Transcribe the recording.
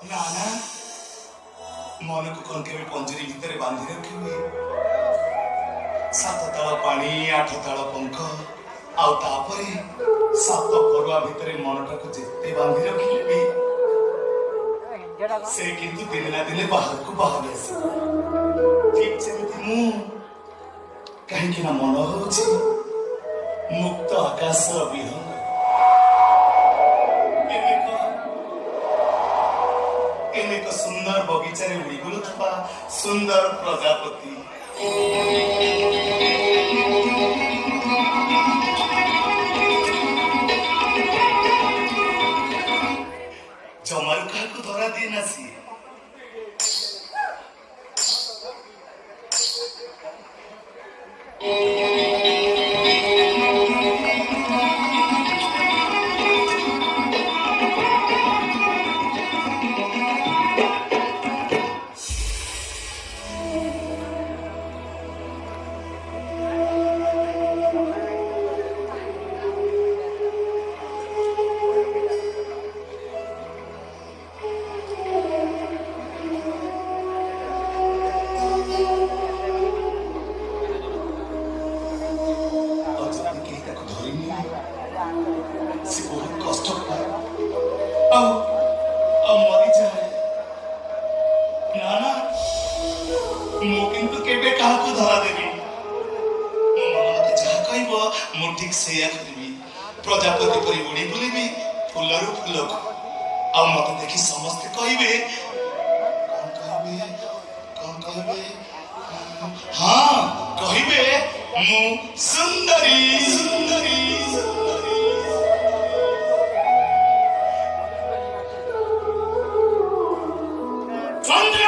ନା ନା ମନକୁ କଣ କେବେ ପଞ୍ଜୁରୀ ଭିତରେ ବାନ୍ଧି ରଖିବେ? 7 ତାଳ ପାଣି 8 ତାଳ ପଙ୍ଖ ଆଉ ତାପରେ 7 ପରୁଆ ଭିତରେ ମନଟାକୁ ଯେତେ ବାନ୍ଧି ରଖିଲେ ବି ସେ କିନ୍ତୁ ଦିନେ ନା ଦିନେ ବାହାରକୁ ବାହାରି ଆସିବ। ଠିକ ଯେମିତି ମୁଁ, କାହିଁକି ନା ମନ ହଉଛି ମୁକ୍ତ ଆକାଶର ବିହଙ୍ଗ। ଏକ ସୁନ୍ଦର ବଗିଚାରେ ଉଡ଼ି ବୁଲୁଥିବା ସୁନ୍ଦର ପ୍ରଜାପତି। ଜମାରୁ କାହାକୁ ଧରା ଦିଏ ନା ସିଏ। ସେ ବହୁତ କଷ୍ଟ ପାଏ ଆଉ ମରିଯାଏ। ନା ନା ମୁଁ କିନ୍ତୁ କେବେ କାହାକୁ ଧରା ଦେବି। ମୋ ମନ ମତେ ଯାହା କହିବ ମୁଁ ଠିକ ସେଇଆ କରିବି। ପ୍ରଜାପତି ପରି ଉଡ଼ି ବୁଲିବି ଫୁଲରୁ ଫୁଲକୁ। ଆଉ ମତେ ଦେଖି ସମସ୍ତେ କହିବେ, କଣ କହିବେ? ହଁ କହିବେ ମୁଁ ସୁନ୍ଦରୀ ସୁନ୍ଦରୀ ସୁନ୍ଦରୀ। Sunday!